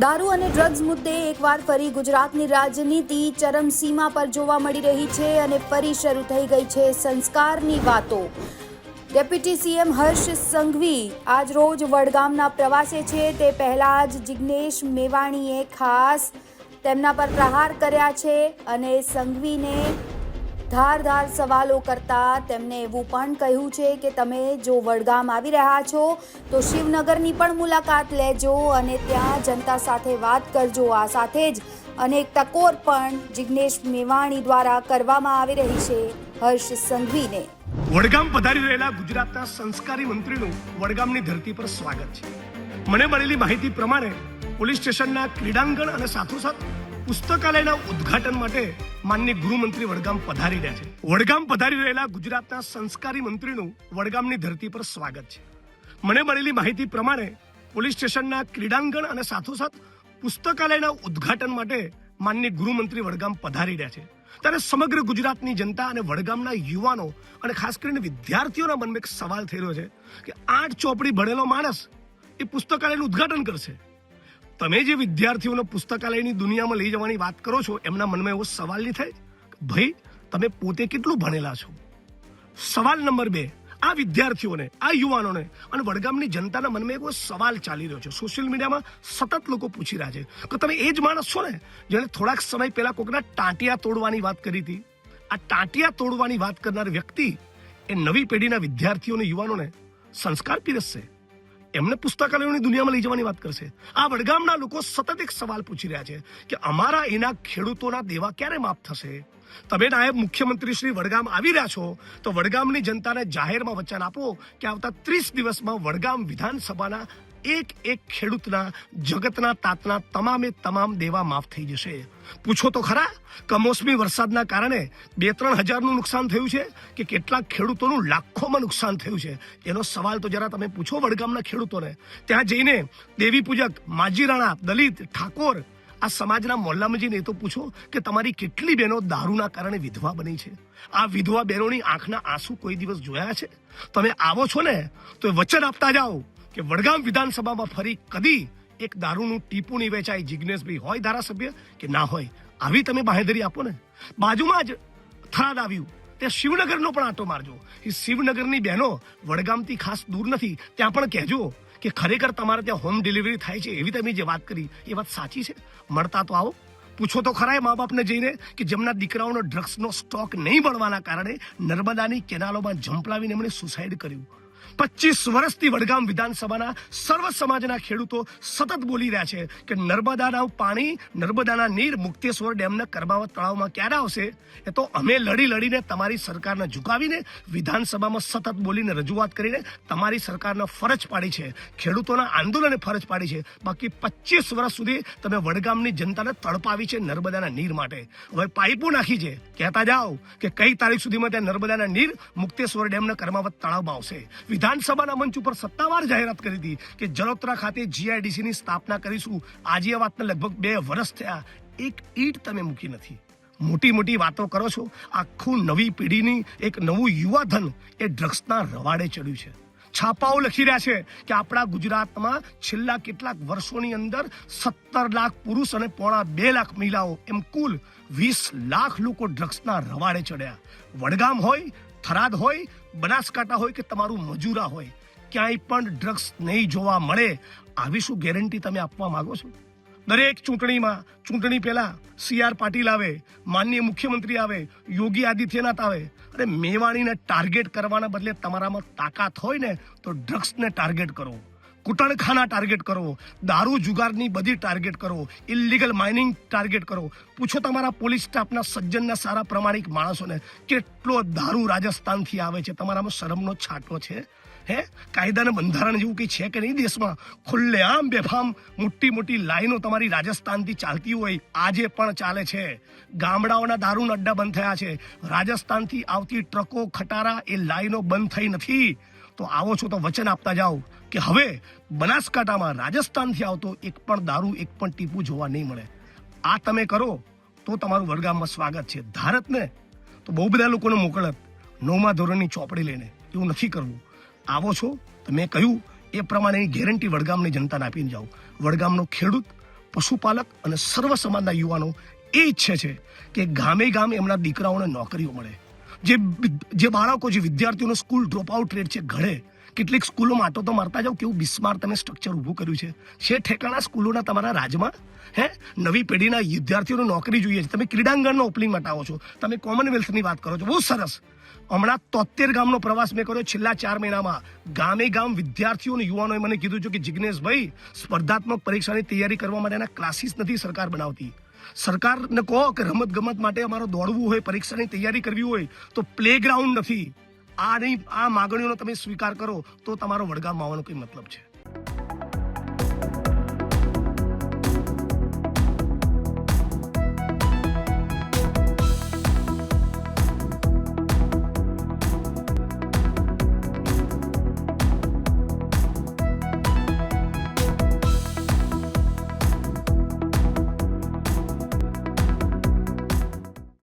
દારૂ અને ડ્રગ્સ મુદ્દે એકવાર ફરી ગુજરાતની રાજનીતિ ચરમસીમા પર જોવા મળી રહી છે અને ફરી શરૂ થઈ ગઈ છે સંસ્કારની વાતો। ડેપ્યુટી સીએમ હર્ષ સંઘવી આજ રોજ વડગામના પ્રવાસે છે। તે પહેલા જ જિગ્નેશ મેવાણીએ ખાસ તેમના પર પ્રહાર કર્યા છે અને સંઘવીને ધારદાર સવાલો કરતા તેમણે એવું પણ કહ્યું છે કે તમે જો વડગામ આવી રહ્યા છો તો શિવનગરની પણ મુલાકાત લેજો અને ત્યાં જનતા સાથે વાત કરજો। આ સાથે જ અનેક ટકોર પણ જિગ્નેશ મેવાણી દ્વારા કરવામાં આવી રહી છે હર્ષ સંઘવીને। વડગામ પધારી રહેલા ગુજરાતના સંસ્કારી મંત્રીનું વડગામની ધરતી પર સ્વાગત છે। મને મળેલી માહિતી પ્રમાણે પોલીસ સ્ટેશનના ક્રીડાંગણ અને સાથોસાથ પુસ્તકાલયના ઉદ્ઘાટન માટે માનનીય ગૃહમંત્રી વડગામ પધારી રહ્યા છે। વડગામ પધારી રહેલા ગુજરાતના સંસ્કારી મંત્રીનું વડગામની ધરતી પર સ્વાગત છે। મને મળેલી માહિતી પ્રમાણે પોલીસ સ્ટેશનના ક્રીડાંગણ અને સાથોસાથ પુસ્તકાલયના ઉદ્ઘાટન માટે માનનીય ગૃહમંત્રી વડગામ પધારી રહ્યા છે। ત્યારે સમગ્ર ગુજરાતની જનતા અને વડગામના યુવાનો અને ખાસ કરીને વિદ્યાર્થીઓના મનમાં એક સવાલ થઈ રહ્યો છે કે 8 ચોપડી ભણેલો માણસ એ પુસ્તકાલયનું ઉદ્ઘાટન કરશે। તમે જે વિદ્યાર્થીઓને પુસ્તકાલયની દુનિયામાં લઈ જવાની વાત કરો છો એમના મનમાં એવો સવાલ નહીં થાય ભાઈ તમે પોતે કેટલું ભણેલા છો? સવાલ નંબર 2, આ વિદ્યાર્થીઓને, આ યુવાનોને અને વડગામની જનતાના મનમાં એવો સવાલ ચાલી રહ્યો છે, સોશિયલ મીડિયામાં સતત લોકો પૂછી રહ્યા છે કે તમે એ જ માણસ છો ને જેણે થોડાક સમય પહેલા કોઈકના ટાંટિયા તોડવાની વાત કરી હતી? આ ટાંટિયા તોડવાની વાત કરનાર વ્યક્તિ એ નવી પેઢીના વિદ્યાર્થીઓને, યુવાનોને સંસ્કાર પીરસશે, એમને પુસ્તકાલયોની દુનિયામાં લઈ જવાની વાત કરશે। આ વડગામના લોકો સતત એક સવાલ પૂછી રહ્યા છે કે અમારા એના ખેડૂતોના દેવા ક્યારે માફ થશે? તમે નાયબ મુખ્યમંત્રી શ્રી વડગામ આવી રહ્યા છો તો વડગામની જનતાને જાહેરમાં વચન આપો કે આવતા 30 દિવસમાં વડગામ વિધાનસભાના એક ખેડૂતના, જગતના તાતના તમામ દેવા માફ થઈ જશે। પૂછો તો ખરા, કમોસમી વરસાદના કારણે 2-3 હજારનું નુકસાન થયું છે કે કેટલાક ખેડૂતોનું લાખોમાં નુકસાન થયું છે? એનો સવાલ તો જરા તમે પૂછો વડગામના ખેડૂતોને। ત્યાં જઈને દેવી પૂજક, માજી રાણા, દલિત, ઠાકોર આ સમાજના મોહલ્લામાં જઈને એ તો પૂછો કે તમારી કેટલી બહેનો દારૂના કારણે વિધવા બની છે? આ વિધવા બહેનોની આંખના આંસુ કોઈ દિવસ જોયા છે? તમે આવો છો ને તો એ વચન આપતા જાઓ કે વડગામ વિધાનસભામાં ફરી કદી એક દારૂનું ટીપું નહીં વેચાય। જિગ્નેશભાઈ હોય ધારાસભ્ય કે ના હોય, આવી તમે બાહેધરી આપો ને। બાજુમાં જ થરાદ આવ્યું, ત્યાં શિવનગરનો પણ આંટો મારજો। એ શિવનગરની બહેનો વડગામથી ખાસ દૂર નથી, ત્યાં પણ કહેજો કે ખરેખર તમારે ત્યાં હોમ ડિલિવરી થાય છે એવી તમે જે વાત કરી એ વાત સાચી છે? મળતા તો આવો, પૂછો તો ખરા એ મા બાપને જઈને કે જેમના દીકરાઓનો ડ્રગ્સનો સ્ટોક નહીં મળવાના કારણે નર્મદાની કેનાલોમાં ઝંપલાવીને એમણે સુસાઇડ કર્યું। 25 વર્ષથી વડગામ વિધાનસભાના સર્વ સમાજના ખેડૂતો સતત બોલી રહ્યા છે કે નર્મદાના પાણી, નર્મદાના નીર મુક્તેશ્વર ડેમના કર્માવત તળાવમાં ક્યારે આવશે? એ તો અમે લડીને તમારી સરકારને ઝુકાવીને વિધાનસભામાં સતત બોલીને રજૂઆત કરીને તમારી સરકારને ફરજ પાડી છે, ખેડૂતોના આંદોલને ફરજ પાડી છે। બાકી 25 વર્ષ સુધી તમે વડગામની જનતાને તડપાવી છે નર્મદાના નીર માટે। હવે પાઇપો નાખી છે, કહેતા જાઓ કે કઈ તારીખ સુધીમાં ત્યાં નર્મદાના નીર મુક્તેશ્વર ડેમના કર્માવત તળાવમાં આવશે। વિધાનસભાના મંચ ઉપર સત્તાવાર જાહેરાત કરી હતી કે જલોત્રા ખાતે GIDC ની સ્થાપના કરીશું। આજે આ વાતને લગભગ 2 વર્ષ થયા, એક ઈંટ તમે મૂકી નથી। મોટી વાતો કરો છો। આખું નવી પેઢીની એક નવું યુવાધન એ ડ્રગ્સના રવાડે ચડ્યું છે। છાપાઓ લખી રહ્યા છે કે આપણા ગુજરાતમાં છેલ્લા કેટલાક વર્ષોની અંદર 17 લાખ પુરુષ અને 2.5 લાખ મહિલાઓ, એમ કુલ 20 લાખ લોકો ડ્રગ્સના રવાડે ચડ્યા। વડગામ હોય, થરાદ હોય, બનાસકાંઠા હોય કે તમારું મજૂરા હોય, ક્યાંય પણ ડ્રગ્સ નહીં જોવા મળે આવી શું ગેરંટી તમે આપવા માંગો છો? દરેક ચૂંટણી પહેલા CR પાટીલ આવે, માનનીય મુખ્યમંત્રી આવે, યોગી આદિત્યનાથ આવે, અરે મેવાણીને ટાર્ગેટ કરવાના બદલે તમારામાં તાકાત હોય ને તો ડ્રગ્સને ટાર્ગેટ કરો, કુટણખાના ટાર્ગેટ કરો, દારૂ જુગારની બધી ટાર્ગેટ કરો, ઇલીગલ માઇનિંગ ટાર્ગેટ કરો। પૂછો તમારા પોલીસ સ્ટાફના સજ્જનના સારા પ્રમાણિક માણસોને કેટલો દારૂ રાજસ્થાનથી આવે છે? તમારામાં શરમનો છાંટો છે? હે, કાયદાના બંધારણ જેવું કંઈ છે કે નહીં દેશમાં? ખુલ્લેઆમ બેફામ મોટી લાઈનો તમારી રાજસ્થાનથી ચાલતી હોય, આજે પણ ચાલે છે। ગામડાઓના દારૂના અડ્ડા બંધ થયા છે, રાજસ્થાનથી આવતી ટ્રકો, ખટારા એ લાઈનો બંધ થઈ નથી। તો આવો છો તો વચન આપતા જાઓ કે હવે બનાસકાંઠામાં રાજસ્થાનથી આવતો એક પણ દારૂ, એક પણ ટીપું જોવા નહીં મળે। આ તમે કરો તો તમારું વડગામમાં સ્વાગત છે। ધારત ને તો બહુ બધા લોકોને મોકલત 9મા ધોરણની ચોપડી લઈને, એવું નથી કરવું। આવો છો તો મેં કહ્યું એ પ્રમાણેની ગેરંટી વડગામની જનતાને આપીને જાઓ। વડગામનો ખેડૂત, પશુપાલક અને સર્વ સમાજના યુવાનો એ ઈચ્છે છે કે ગામે ગામ એમના દીકરાઓને નોકરીઓ મળે. જે બાળકો જે વિદ્યાર્થીઓનો સ્કૂલ ડ્રોપ આઉટ રેટ છે ઘડે. કેટલીક સ્કૂલોમાં આટો તો મારતા જાઓ, કેવું બિસ્માર તમે સ્ટ્રક્ચર ઊભું કર્યું છે ઠેકાણા સ્કૂલોના તમારા રાજમાં. નવી પેઢીના વિદ્યાર્થીઓને નોકરી જોઈએ છે. તમે ક્રીડાંગણનો ઓપનિંગ માટે આવો છો, તમે કોમનવેલ્થની વાત કરો છો, બહુ સરસ. હમણાં 73 ગામનો પ્રવાસ મેં કર્યો છેલ્લા 4 મહિનામાં. ગામે ગામ વિદ્યાર્થીઓ અને યુવાનોએ મને કીધું છે કે જિજ્ઞેશભાઈ, સ્પર્ધાત્મક પરીક્ષાની તૈયારી કરવા માટેના ક્લાસીસ નથી સરકાર બનાવતી. સરકારને કહો કે રમત ગમત માટે અમારો દોડવું હોય, પરીક્ષાની તૈયારી કરવી હોય તો પ્લેગ્રાઉન્ડ નથી. આ માગણીઓનો તમે સ્વીકાર કરો તો તમારો વડગામ આવવાનો કોઈ મતલબ છે.